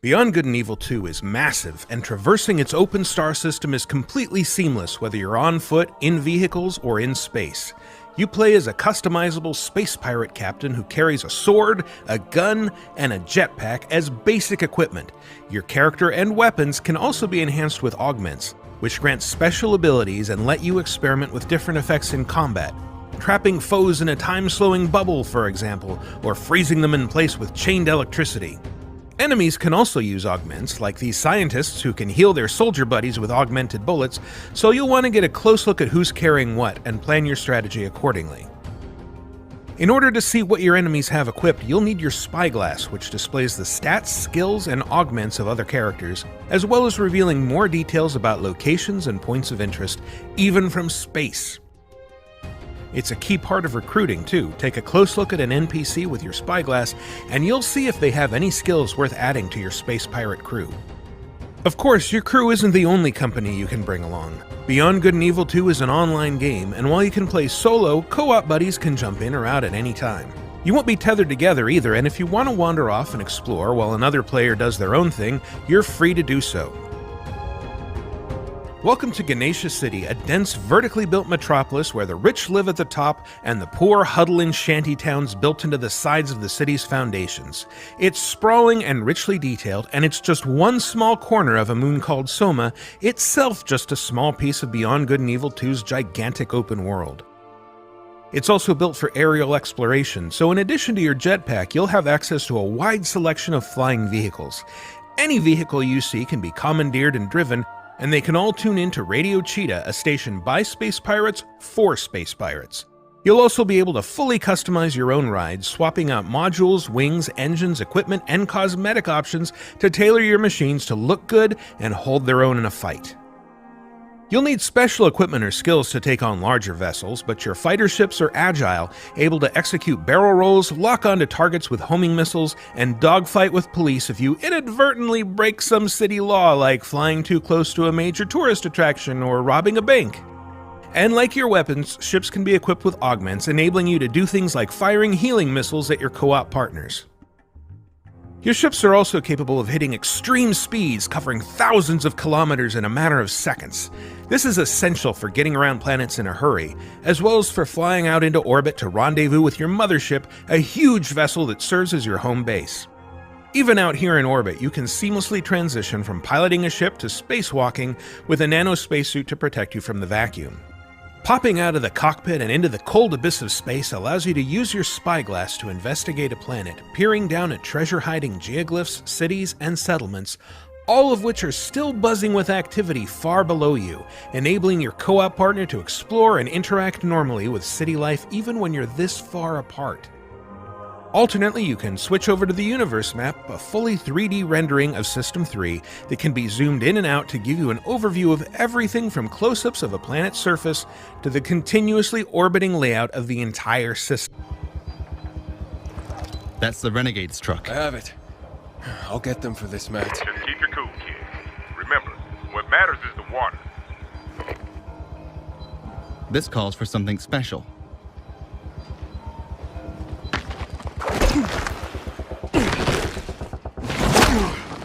Beyond Good and Evil 2 is massive, and traversing its open star system is completely seamless whether you're on foot, in vehicles, or in space. You play as a customizable space pirate captain who carries a sword, a gun, and a jetpack as basic equipment. Your character and weapons can also be enhanced with augments, which grant special abilities and let you experiment with different effects in combat. Trapping foes in a time-slowing bubble, for example, or freezing them in place with chained electricity. Enemies can also use augments, like these scientists who can heal their soldier buddies with augmented bullets, so you'll want to get a close look at who's carrying what and plan your strategy accordingly. In order to see what your enemies have equipped, you'll need your spyglass, which displays the stats, skills, and augments of other characters, as well as revealing more details about locations and points of interest, even from space. It's a key part of recruiting, too. Take a close look at an NPC with your spyglass, and you'll see if they have any skills worth adding to your space pirate crew. Of course, your crew isn't the only company you can bring along. Beyond Good and Evil 2 is an online game, and while you can play solo, co-op buddies can jump in or out at any time. You won't be tethered together either, and if you want to wander off and explore while another player does their own thing, you're free to do so. Welcome to Ganesha City, a dense, vertically built metropolis where the rich live at the top and the poor huddle in shanty towns built into the sides of the city's foundations. It's sprawling and richly detailed, and it's just one small corner of a moon called Soma, itself just a small piece of Beyond Good and Evil 2's gigantic open world. It's also built for aerial exploration, so in addition to your jetpack, you'll have access to a wide selection of flying vehicles. Any vehicle you see can be commandeered and driven, and they can all tune into Radio Cheetah, a station by space pirates for space pirates. You'll also be able to fully customize your own rides, swapping out modules, wings, engines, equipment, and cosmetic options to tailor your machines to look good and hold their own in a fight. You'll need special equipment or skills to take on larger vessels, but your fighter ships are agile, able to execute barrel rolls, lock onto targets with homing missiles, and dogfight with police if you inadvertently break some city law like flying too close to a major tourist attraction or robbing a bank. And like your weapons, ships can be equipped with augments, enabling you to do things like firing healing missiles at your co-op partners. Your ships are also capable of hitting extreme speeds, covering thousands of kilometers in a matter of seconds. This is essential for getting around planets in a hurry, as well as for flying out into orbit to rendezvous with your mothership, a huge vessel that serves as your home base. Even out here in orbit, you can seamlessly transition from piloting a ship to spacewalking with a nano spacesuit to protect you from the vacuum. Popping out of the cockpit and into the cold abyss of space allows you to use your spyglass to investigate a planet, peering down at treasure-hiding geoglyphs, cities, and settlements, all of which are still buzzing with activity far below you, enabling your co-op partner to explore and interact normally with city life even when you're this far apart. Alternately, you can switch over to the universe map, a fully 3D rendering of System 3 that can be zoomed in and out to give you an overview of everything from close-ups of a planet's surface to the continuously orbiting layout of the entire system. That's the Renegade's truck. I have it. I'll get them for this, Matt. Just keep your cool, kid. Remember, what matters is the water. This calls for something special.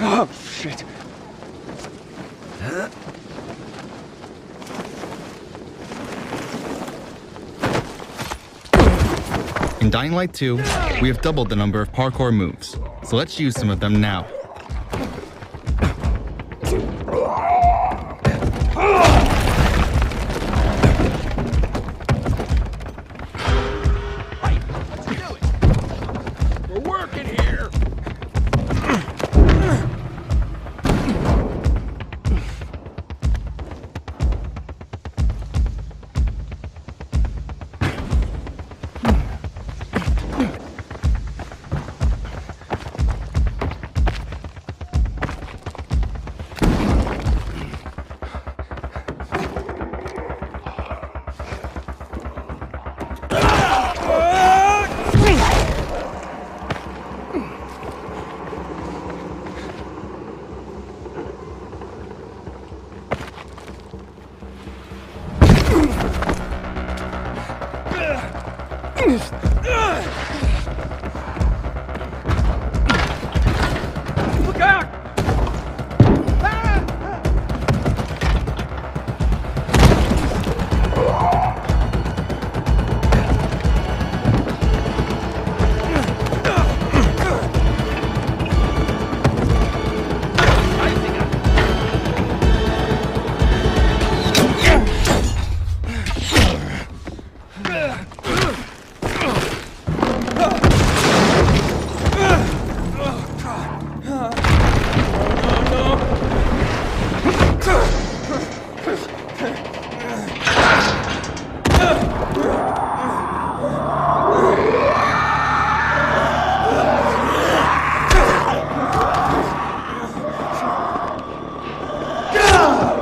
Oh, shit. In Dying Light 2, we have doubled the number of parkour moves, so let's use some of them now.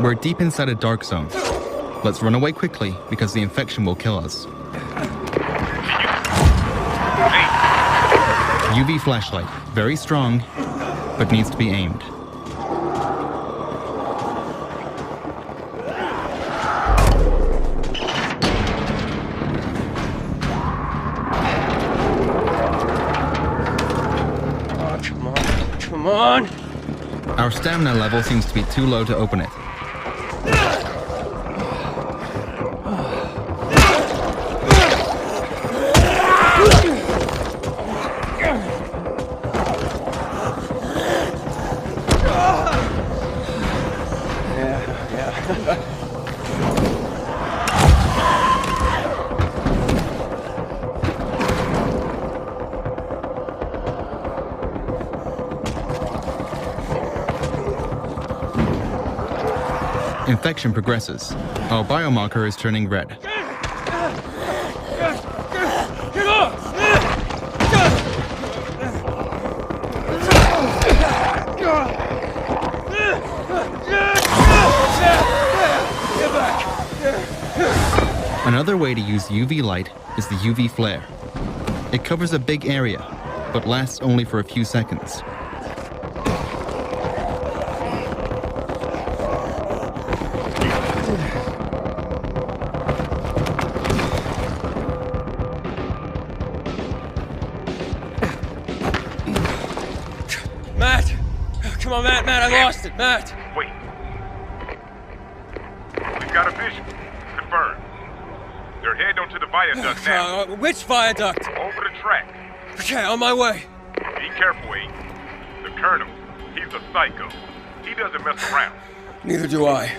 We're deep inside a dark zone. Let's run away quickly, because the infection will kill us. UV flashlight, very strong, but needs to be aimed. Oh, come on. Come on! Our stamina level seems to be too low to open it. Infection progresses. Our biomarker is turning red. Another way to use UV light is the UV flare. It covers a big area, but lasts only for a few seconds. Matt! Come on, Matt, I lost it, Matt! Wait. We've got a vision. Confirmed. They're heading onto the viaduct now. Which viaduct? Over the track. Okay, on my way. Be careful, Abe. The Colonel, he's a psycho. He doesn't mess around. Neither do I.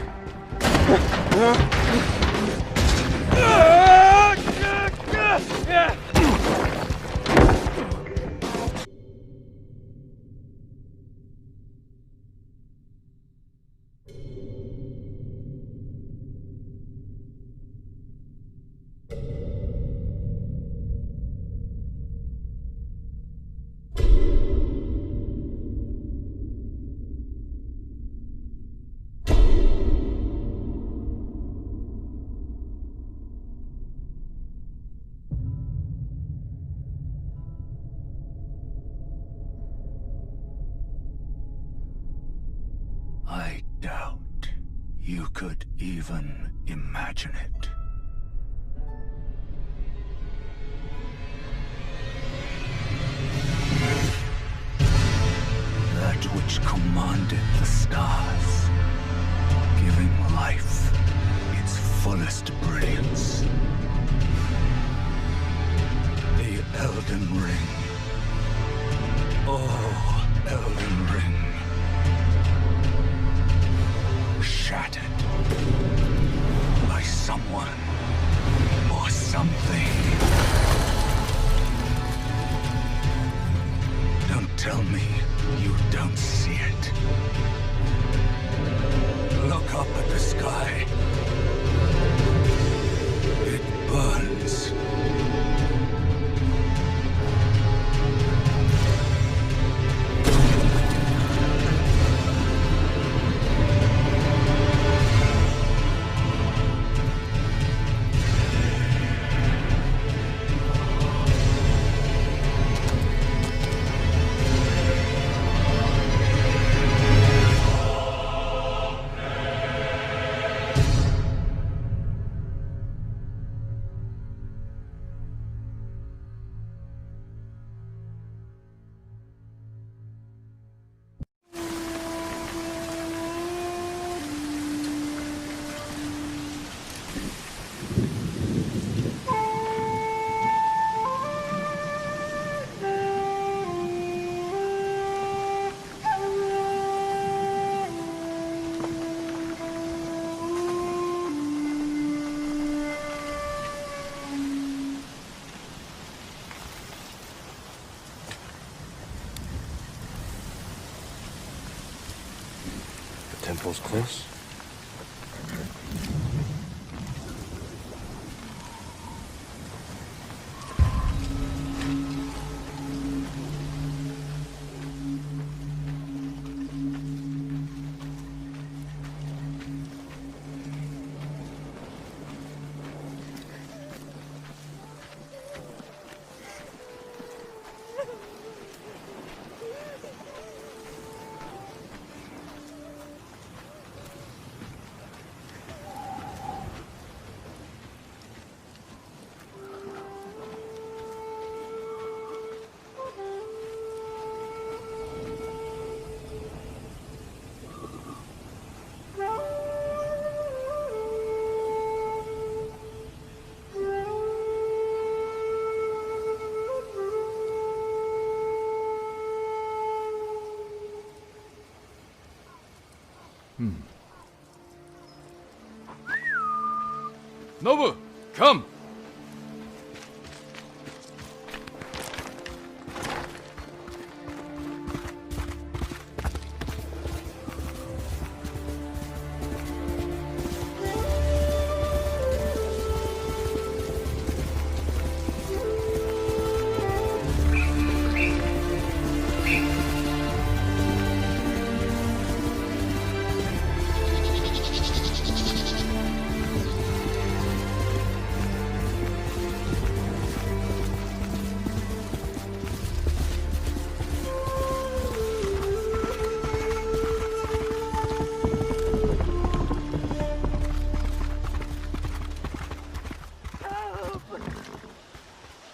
I doubt you could even imagine it. That which commanded the stars, giving life its fullest brilliance. The Elden Ring. Oh, Elden Ring. Shattered by someone or something. Don't tell me you don't see it. Look up at the sky. It burns. Temple's close. Nobu, come!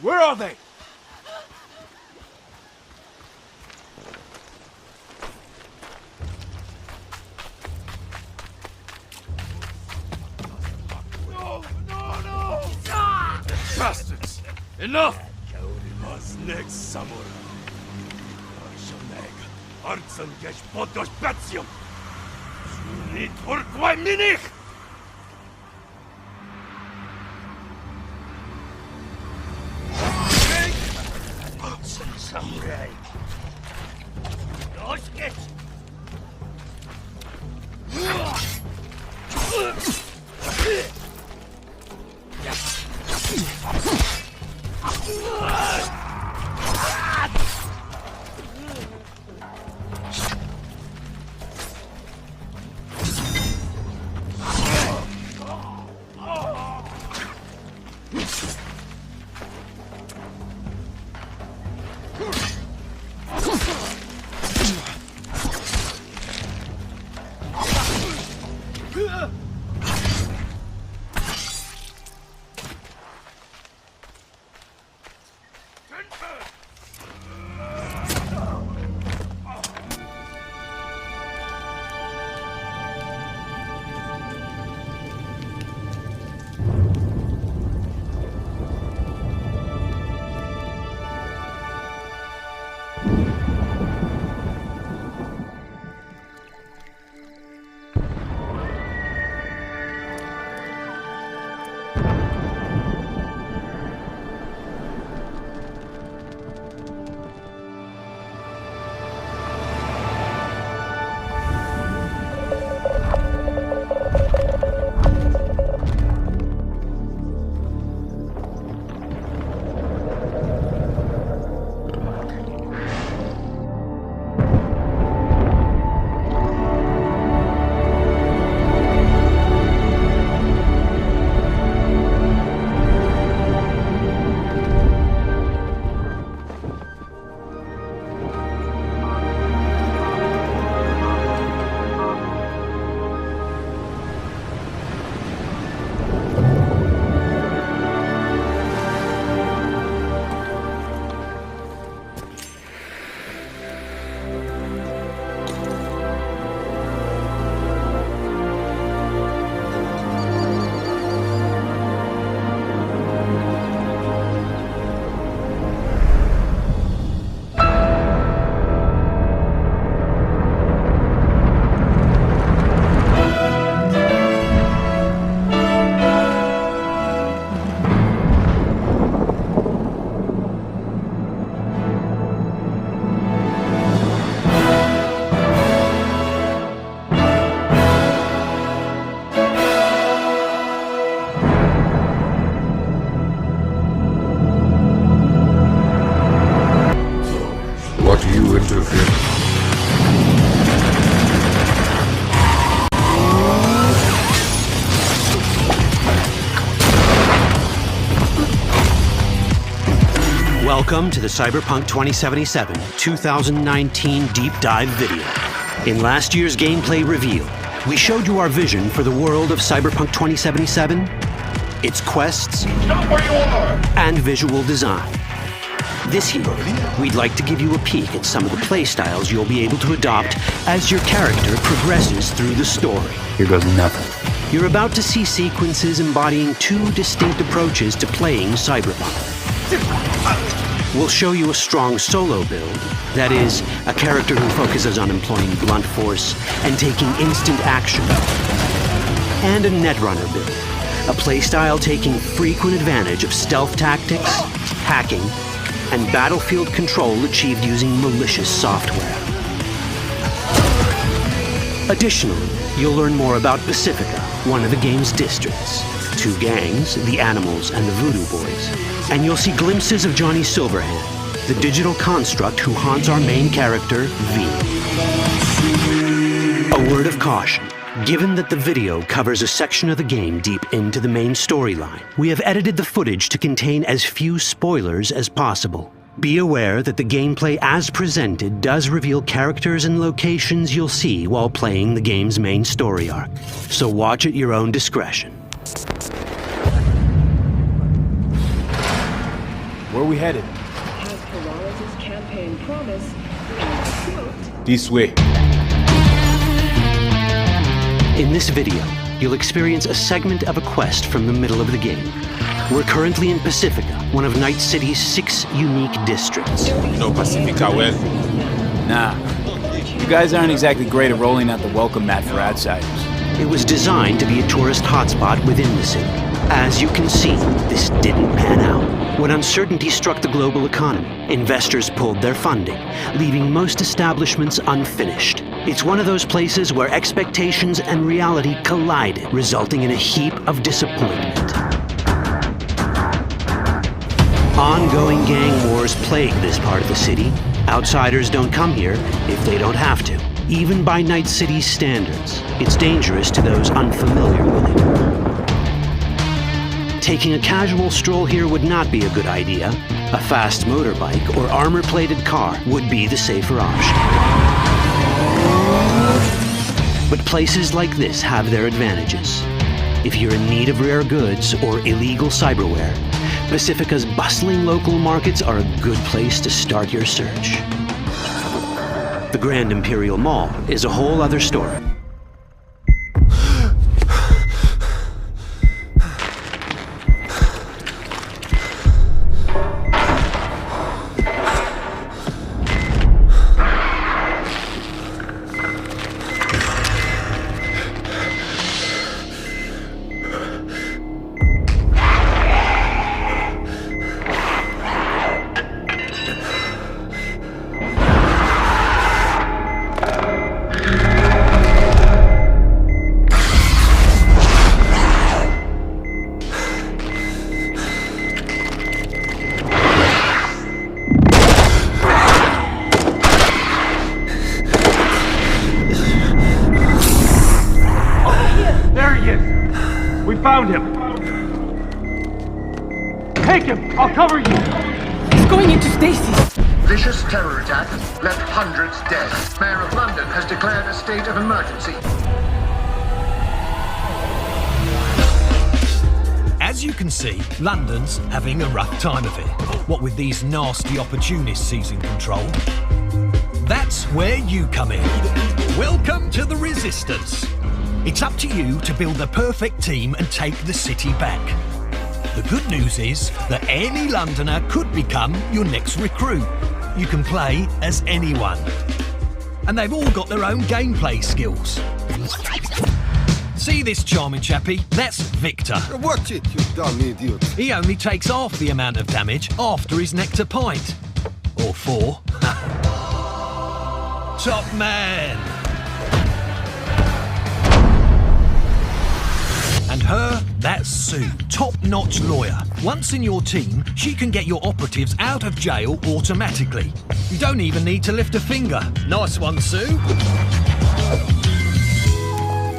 Where are they? No! Ah! Bastards! Enough! Was next samurai. Arshoneg, Artsan gesh podos batium. Sunit urquai minich! Samurai. Los geht's! Welcome to the Cyberpunk 2077 2019 Deep Dive video. In last year's gameplay reveal, we showed you our vision for the world of Cyberpunk 2077, its quests, and visual design. This year, we'd like to give you a peek at some of the playstyles you'll be able to adopt as your character progresses through the story. Here goes nothing. You're about to see sequences embodying two distinct approaches to playing Cyberpunk. We'll show you a strong solo build, that is, a character who focuses on employing blunt force and taking instant action. And a netrunner build, a playstyle taking frequent advantage of stealth tactics, hacking, and battlefield control achieved using malicious software. Additionally, you'll learn more about Pacifica, one of the game's districts, 2 gangs, the Animals and the Voodoo Boys, and you'll see glimpses of Johnny Silverhand, the digital construct who haunts our main character, V. A word of caution. Given that the video covers a section of the game deep into the main storyline, we have edited the footage to contain as few spoilers as possible. Be aware that the gameplay as presented does reveal characters and locations you'll see while playing the game's main story arc, so watch at your own discretion. Where are we headed? As Peralez's campaign promise, quote, This way. In this video, you'll experience a segment of a quest from the middle of the game. We're currently in Pacifica, one of Night City's 6 unique districts. You know Pacifica well? Nah. You guys aren't exactly great at rolling out the welcome mat for outsiders. It was designed to be a tourist hotspot within the city. As you can see, this didn't pan out. When uncertainty struck the global economy, investors pulled their funding, leaving most establishments unfinished. It's one of those places where expectations and reality collided, resulting in a heap of disappointment. Ongoing gang wars plague this part of the city. Outsiders don't come here if they don't have to. Even by Night City's standards, it's dangerous to those unfamiliar with it. Taking a casual stroll here would not be a good idea. A fast motorbike or armor-plated car would be the safer option. But places like this have their advantages. If you're in need of rare goods or illegal cyberware, Pacifica's bustling local markets are a good place to start your search. The Grand Imperial Mall is a whole other story. Found him! Take him! I'll cover you! He's going into stasis! Vicious terror attack left hundreds dead. Mayor of London has declared a state of emergency. As you can see, London's having a rough time of it. What with these nasty opportunists seizing control. That's where you come in. Welcome to the Resistance. It's up to you to build the perfect team and take the city back. The good news is that any Londoner could become your next recruit. You can play as anyone. And they've all got their own gameplay skills. See this charming chappie? That's Victor. Watch it, you dumb idiot. He only takes half the amount of damage after his nectar pint. Or 4. Top man! And her, that's Sue, top-notch lawyer. Once in your team, she can get your operatives out of jail automatically. You don't even need to lift a finger. Nice one, Sue.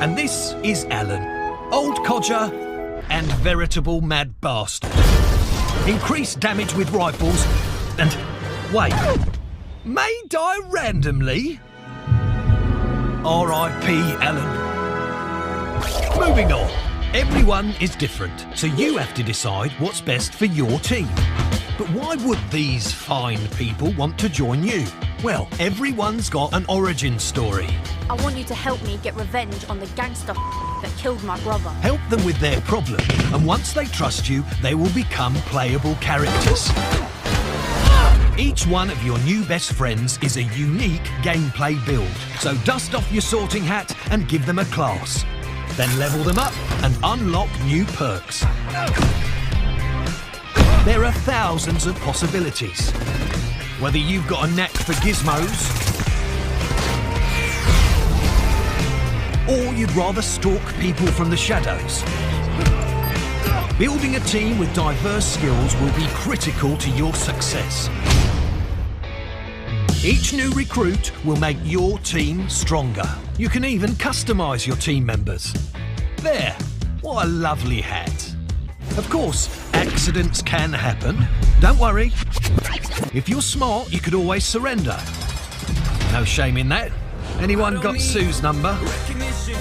And this is Alan, old codger and veritable mad bastard. Increased damage with rifles and, wait, may die randomly? R.I.P. Alan. Moving on. Everyone is different, so you have to decide what's best for your team. But why would these fine people want to join you? Well, everyone's got an origin story. I want you to help me get revenge on the gangster that killed my brother. Help them with their problem, and once they trust you, they will become playable characters. Each one of your new best friends is a unique gameplay build, so dust off your sorting hat and give them a class. Then level them up and unlock new perks. There are thousands of possibilities. Whether you've got a knack for gizmos, or you'd rather stalk people from the shadows, building a team with diverse skills will be critical to your success. Each new recruit will make your team stronger. You can even customise your team members. There, what a lovely hat. Of course, accidents can happen. Don't worry. If you're smart, you could always surrender. No shame in that. Anyone got Sue's number?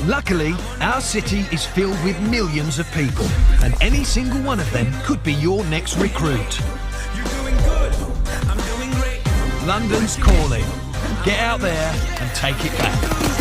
Luckily, our city is filled with millions of people, and any single one of them could be your next recruit. London's calling. Get out there and take it back.